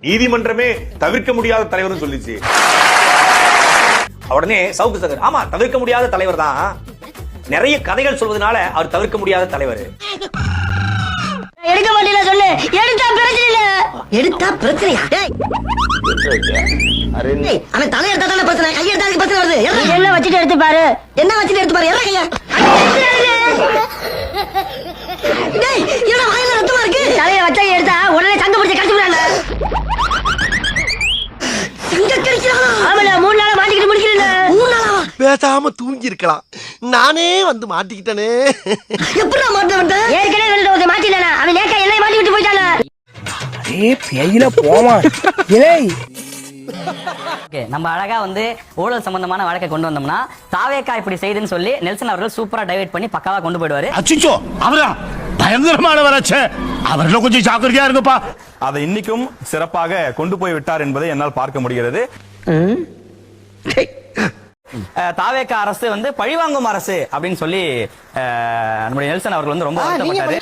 நீதிமன்றமே தவிர்க்க முடியாத தலைவர் சொல்லிச்சு. உடனே சவுக்கு சங்கர் ஆமா தவிர்க்க முடியாத தலைவர் தான், நிறைய கதைகள் சொல்வதனால அவர் தவிர்க்க முடியாத தலைவர். எடுக்க மாட்டீங்க சொல்லு, எடுத்தா பிரச்சனை இல்ல. எடுத்தா பிரச்சனையா? அவன் தலை எடுத்தா தானே பிரச்சனை, கை எடுத்தா பிரச்சனை வருது. என்ன வச்சுட்டு எடுத்து பாரு, என்ன வச்சுட்டு எடுத்து பாரு. என்ன கையா வாயில ரத்தமா இருக்கு. தலைய வச்சா எடுத்தா உடனே சங்க பிடிச்ச கடிச்சு விடாங்க. ஆமல 3 நாளா மாட்டிக்கிட்டு முடிக்கல. 3 நாளா பேசாம தூங்கி இருக்கலாம், நானே வந்து மாட்டிக்கிட்டனே. எப்படா மாட்ட வந்த? ஏற்கனவே மாட்டிலனா அவன் நேக்க எல்லாம் மாட்டி விட்டு போயிட்டானே. ஏய் பேயில போமா ஏய். நம்ம அழகா வந்து ஊழல் சம்பந்தமான வழக்கை கொண்டு வந்தோம்னா தாவேக்கா இப்படி செய்துன்னு சொல்லி நெல்சன் அவர்கள் சூப்பரா டைவர்ட் பண்ணி பக்காவா கொண்டு போயிடுவாரு. அச்சோ அவரா பயங்கரமான வராச்சே, அவர்ல கொஞ்சம் ஜாக்கிரதையா இருங்கப்பா. அதை இன்னைக்கும் சிறப்பாக கொண்டு போய் விட்டார் என்பதை என்னால் பார்க்க முடிகிறது. தாவேக்கா அரசு வந்து பழிவாங்கும் அரசு அப்படின்னு சொல்லி நம்முடைய நெல்சன் அவர்கள் வந்து ரொம்ப வருத்தப்பட்டாரு.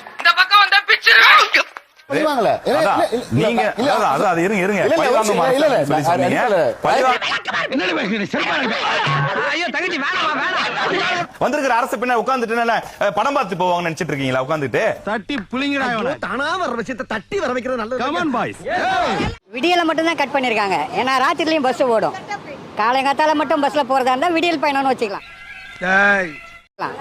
வந்திருக்கிற அரசு பின்ன உட்கார்ந்துட்டு படம் பார்த்து போவாங்க நினைச்சிட்டு இருக்கீங்களா? உட்கார்ந்துட்டு தட்டி புளிங்கடா தானா வர விஷயத்தை தட்டி வர வைக்கிறது நல்லது. Come on boys. விடியல மட்டும் தான் கட் பண்ணிருக்காங்க. ஏன்னா ராத்திரிலயும் பஸ் ஓடும். காலைங்காத்தால மட்டும் பஸ்ல போறதா இருந்தா விடியல் பயணம்னு வச்சுக்கலாம்.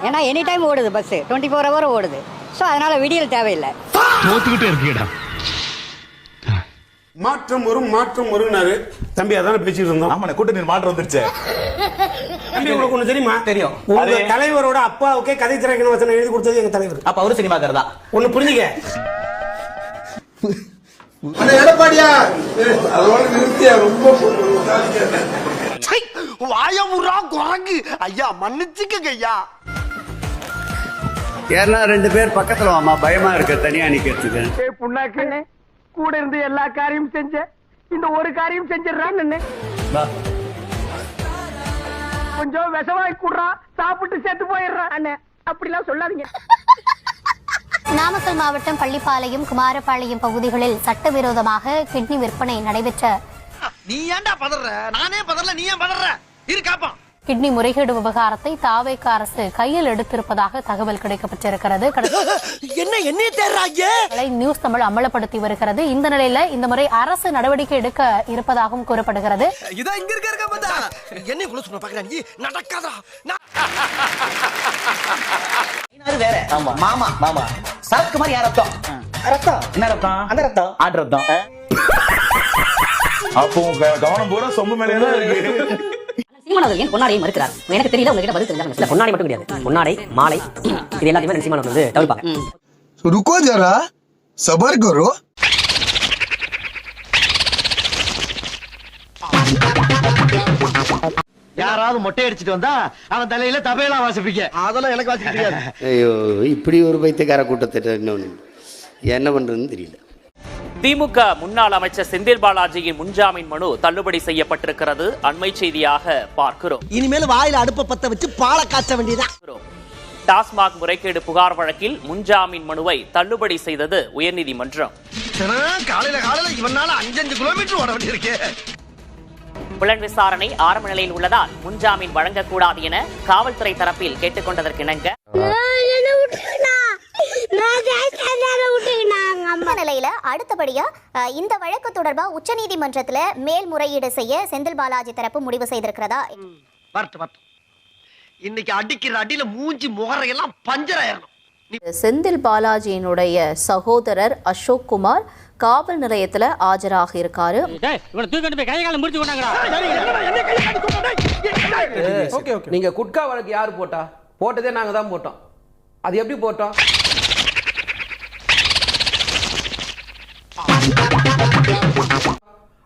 ஏன்னா எனி டைம் ஓடுது பஸ், 24 hour ஓடுது. சோ அதனால விடியல் தேவையில்லை. தோத்துக்கிட்டே இருக்கீடா. மாற்றம் வரும்னாரு தம்பி, அதான பேசிட்டு இருந்தோம். ஆமா, கூட்டணி மாற்றம் வந்துருச்சு. தம்பி உங்களுக்கு ஒண்ணு தெரியுமா? தெரியும். உங்க தலைவரோட அப்பாவுக்கே கதை திரைக்கணும் வசனம் எழுதி கொடுத்தது எங்க தலைவர். அப்ப அவரு சினிமாக்காரர் தான். ஒண்ணு புரிஞ்சுக்க. எடப்பாடியா அதோட நிறுத்தியா ரொம்ப வாயமுறா குரங்கு ஐயா, மன்னிச்சுக்கங்க ஐயா. ஏன்னா 2 பேர் பக்கத்துல வாமா, பயமா இருக்க தனியா நிக்கிறதுக்கு. புண்ணாக்கு கூட இருந்து எல்லா காரியம் செஞ்ச, இந்த ஒரு காரியம் செஞ்சிடறான்னு கொஞ்சம் விஷவாய் கூடுறா, சாப்பிட்டு செத்து போயிடுறான் அண்ணே. அப்படிலாம் சொல்லாதீங்க. நாமக்கல் மாவட்டம் பள்ளிப்பாளையம், குமாரபாளையம் பகுதிகளில் சட்டவிரோதமாக கிட்னி விற்பனை நடைபெற்ற நீ ஏன்டா பதற? நானே பதறல, நீ ஏன் பதற? இருக்காப்பா. கிட்னி முறைகேடு விவகாரத்தை தாவேக்கா அரசு கையில் எடுத்திருப்பதாக தகவல் கிடைக்கப்பட்டிருக்கிறது. என்ன தேர்றாங்க? நியூஸ் தமிழ் அமலப்படுத்தி வருகிறது. இந்த நிலையில இந்த முறை அரசு நடவடிக்கை எடுக்க இருப்பதாகவும் கூறப்படுகிறது. இதா இங்க இருக்க பார்த்தா என்ன குள்ள சொன்ன பாக்குறா, நீ நடக்காதா? வேற மாமா மாமா சரத்குமார் யார் ரத்தம்? ரத்தம் என்ன ரத்தம்? அந்த ரத்தம் ஆடு ரத்தம். அப்போ கவனம் பூரா சொம்பு மேலே தான் இருக்கு. சீமான் அவர்கள் ஏன் பொன்னாடையை மறுக்கிறார்? எனக்கு தெரியல, உங்ககிட்ட பதில் தெரிஞ்சாங்க. பொன்னாடை மட்டும் கிடையாது, பொன்னாடை மாலை இது எல்லாத்தையுமே சீமான் வந்து தவிர்ப்பாங்க. रुको जरा सबर करो. யாராவது மொட்டை அடிச்சிட்டு வந்தா அவன் தலையில தபையலா வாசிப்பீங்க. அதெல்லாம் எனக்கு வாசிக்க தெரியாது. ஐயோ, இப்படி ஒரு பைத்தியக்கார கூட்டத்தை என்ன பண்றதுன்னு தெரியல. திமுக முன்னாள் அமைச்சர் செந்தில் பாலாஜியின் முன்ஜாமீன் மனு தள்ளுபடி செய்யப்பட்டிருக்கிறது. அண்மை செய்தியாக பார்க்கிறோம். இனிமேல் வாயில அடுப்ப பத்த வச்சு பாலை காய்ச்ச வேண்டியதா. டாஸ்மாக் முறைகேடு புகார் வழக்கில் முன்ஜாமீன் மனுவை தள்ளுபடி செய்தது உயர்நீதிமன்றம். காலையில இவனால 5 கிலோமீட்டர் ஓட வேண்டியிருக்கு. புலன் விசாரணை ஆரம்ப நிலையில் உள்ளதால் முன்ஜாமீன் வழங்கக்கூடாது என காவல்துறை தரப்பில் கேட்டுக்கொண்டதற்கு இணங்க நிலையில அடுத்தபடியா இந்த வழக்கு தொடர்பா உச்சநீதிமன்றத்துல மேல்முறையீடு செய்ய செந்தில் பாலாஜி தரப்பு முடிவு செய்திருக்கிறதா? இன்னைக்கு அடிக்கிற அடியில மூஞ்சி முகரையெல்லாம் பஞ்சர் ஆயிரணும். செந்தில் பாலாஜியினுடைய சகோதரர் அசோக் குமார் காவல் நிலையத்துல ஆஜராக இருக்காரு. நீங்க குட்கா வழக்கு யாரு போட்டா? போட்டதே நாங்க தான் போட்டோம். அது எப்படி போட்டோம்?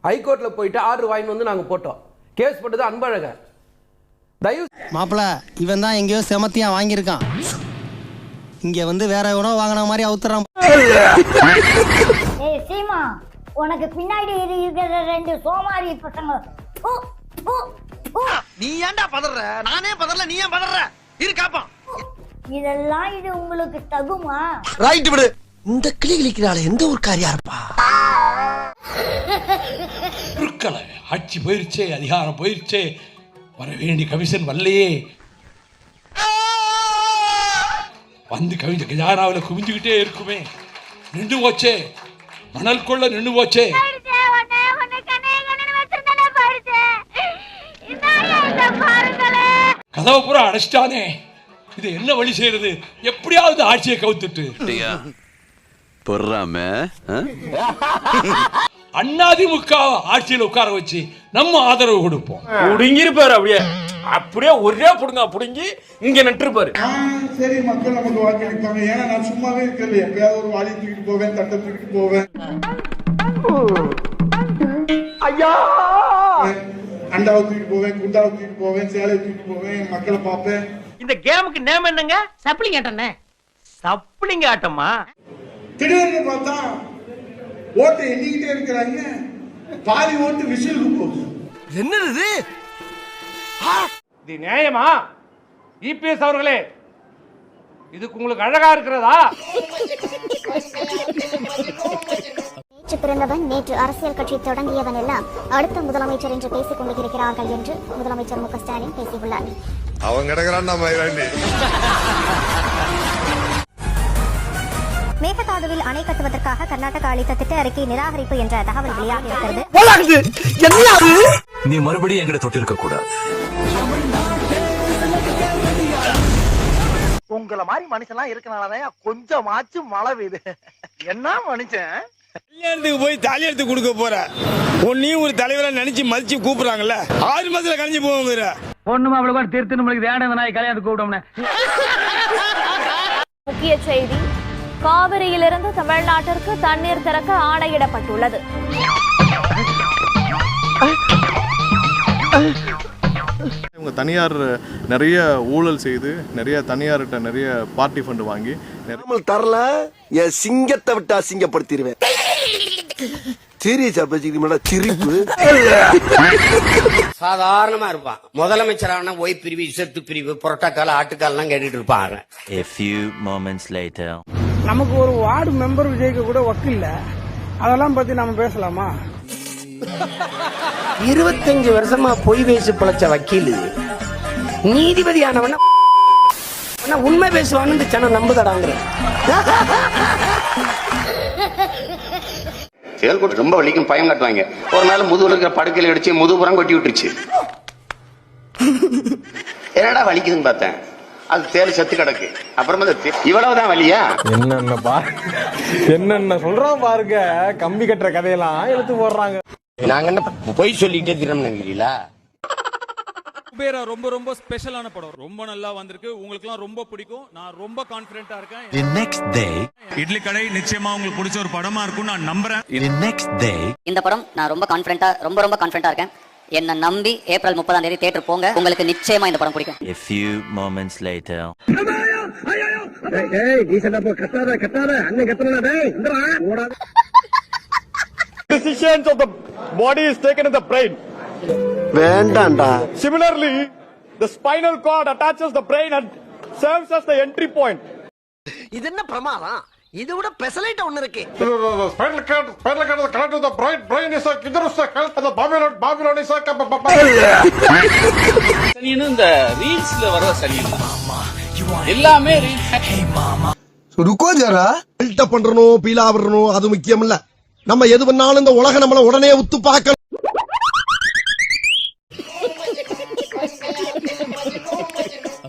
ஹைகோர்ட்ல போயிட்டு ஆர்டர் வாங்கி வந்து நாங்க போட்டோம். கேஸ் போட்டது அன்பழகன். தயவு மாப்பிள, இவன் தான் எங்கேயோ செமத்தியா வாங்கியிருக்கான். இங்க வந்து வேற எவனோ வாங்கின மாதிரி அவுத்துறான். ஏய் சீமா, உனக்கு பின்னாடி இருக்கிற 2 சோமாரி பசங்க. நீ ஏன்டா பதற? நானே பதறல, நீ ஏன் பதற? இருக்காப்பா. இதெல்லாம் இது உங்களுக்கு தகுமா? ரைட் விடு. இந்த கிளி கிளிக்கிறாளே எந்த ஒரு காரியா இருப்பா? இருக்கல ஆட்சி போயிருச்சே, அதிகாரம் போயிருச்சே, வர வேண்டிய கமிஷன் வரலையே, வந்து கவிஞ கஜானாவில் குவிஞ்சுக்கிட்டே இருக்குமே, நின்று போச்சே, மணல் கொள்ள நின்று போச்சே. கதவை பூரா அடைச்சிட்டானே, இது என்ன வழி செய்யறது? எப்படியாவது ஆட்சியை கவுத்துட்டு பொறாம அதிமுக ஆட்சியில் உட்கார வச்சு நம்ம ஆதரவு கொடுப்போம். புடுங்கிருப்பாரு, அப்படியே அப்படியே ஒரே புடுங்க புடுங்கி இங்க நட்டுருப்பாரு. சரி, மக்கள் நமக்கு வாக்களிப்பாங்க. ஏன்னா நான் சும்மாவே இருக்கல, எப்பயாவது ஒரு வாளி தூக்கிட்டு போவேன், தட்டை தூக்கிட்டு போவேன், ஐயா அண்டாவை தூக்கிட்டு போவேன், குண்டாவை தூக்கிட்டு போவேன், சேலையை தூக்கிட்டு போவேன், மக்களை பார்ப்பேன். இந்த கேமுக்கு நேம் என்னங்க? சப்ளிங் ஆட்டம்னே. சப்ளிங் ஆட்டமா? திடீர்னு பார்த்தா ஓட்டை எண்ணிக்கிட்டே இருக்கிறாங்க, பாதி ஓட்டு விசிலுக்கு போகுது. என்னது இது? நியாயமா? இபிஎஸ் அவர்களே, இதுக்கு உங்களுக்கு அழகா இருக்கிறதா? நேற்று பிறந்தவன் நேற்று அரசியல் கட்சி தொடங்கியவன் எல்லாம் அடுத்த முதலமைச்சர் என்று பேசிக் கொண்டிருக்கிறார்கள் என்று முதலமைச்சர் மு க ஸ்டாலின் பேசியுள்ளார். அவன் கிடக்குறான். மேகதாதுவில் அணை கட்டுவதற்காக கர்நாடகா அளித்த திட்ட அறிக்கை நிராகரிப்பு என்ற தகவல் வெளியாக இருக்கிறது. நீ மறுபடியும் எங்களை தொட்டு இருக்க கூடாது. உங்கள மாதிரி மனுஷன்லாம் இருக்கனாலதான் கொஞ்சமாச்சும் மழை பெய்யுது. என்ன மனுஷன்? கல்யாணத்துக்கு போய் தாலி எடுத்து கொடுக்க போற உன்னையும் ஒரு தலைவரை நினைச்சு மதிச்சு கூப்பிடுறாங்கல்ல, 6 மாசத்துல கழிஞ்சு போவோம். ஒண்ணுமா அவ்வளவு திருத்து நம்மளுக்கு வேட இந்த நாய் கல்யாணத்துக்கு கூப்பிட்டோம்னே. முக்கிய செய்தி: காவிரியிலிருந்து தமிழ்நாட்டிற்கு தண்ணீர் திறக்க ஆணையிடப்பட்டுள்ளது. இவங்க தனியார் நிறைய ஊழல் செய்து நிறைய தனியார்கிட்ட நிறைய பார்ட்டி ஃபண்ட் வாங்கி தரல, என் சிங்கத்தை விட்டு அசிங்கப்படுத்திடுவேன். சீரியஸா பேசிக்கிட்டீங்களா? சிரிப்பு சாதாரணமா இருப்பான். முதலமைச்சரான ஒய் பிரிவு, இசத்து பிரிவு, புரோட்டோக்கால், ஆட்டுக்கால்லாம் கேட்டுட்டு இருப்பாங்க. A few moments later. நமக்கு ஒரு வார்டு மெம்பர் விஜய்க்கு கூட வக்கு இல்ல, அதெல்லாம் பத்தி நம்ம பேசலாமா? 25 வருஷமா பொய் பேசி பிழைச்ச வக்கீல் நீதிபதி ஆனவன உண்மை பேசுவான்னு இந்த சனம் நம்புதடாங்கிற. செயல்கூட்டு ரொம்ப வலிக்கும், பயம் காட்டுவாங்க. ஒரு நாள் முதுகுல இருக்கிற படுக்கையில அடிச்சு முதுகுப்புறம் கொட்டி விட்டுருச்சு. என்னடா வலிக்குதுன்னு பார்த்தேன், அது தேல் செத்து கிடக்கு. அப்புறமா இவ்வளவுதான் வலியா? என்னென்ன சொல்றான் பாருங்க, கம்பி கட்டுற கதையெல்லாம் எடுத்து போடுறாங்க. நாங்க என்ன பொய் சொல்லிட்டே திறம்ங்களா? குபேரா ரொம்ப ரொம்ப ஸ்பெஷலான படம், ரொம்ப நல்லா வந்திருக்கு, உங்களுக்கு எல்லாம் ரொம்ப பிடிக்கும். நான் ரொம்ப கான்ஃபிடென்ட்டா இருக்கேன். The next day, இட்லி கடை நிச்சயமா உங்களுக்கு பிடிச்ச ஒரு படமா இருக்கும் நான் நம்புறேன். The next day, இந்த படம் நான் ரொம்ப கான்ஃபிடென்ட்டா இருக்கேன். என்ன நம்பி ஏப்ரல் 30ஆம் தேதி தியேட்டர் போங்க, உங்களுக்கு நிச்சயமா இந்த படம் பிடிக்கும். a few moments later. Decisions of the body is taken in the brain. வேண்டாம்டா. Similarly, the spinal cord attaches the brain and serves as the entry point. இது என்ன பிரமாதம்? இது விட பெசலைட் ஒண்ணு இருக்கு. Spinal cord is connected to the brain. Brain is a health and the Babylon is இந்த ரீல்ஸ்ல வர சரியில்லை, எல்லாமே ரீல்ஸ். ருக்கோ ஜரா, பில்டப் பண்றணும், பீலா வரணும், அது முக்கியம் இல்ல. நம்ம எது பண்ணாலும் இந்த உலக நம்மள உடனே உத்து பார்க்கணும்.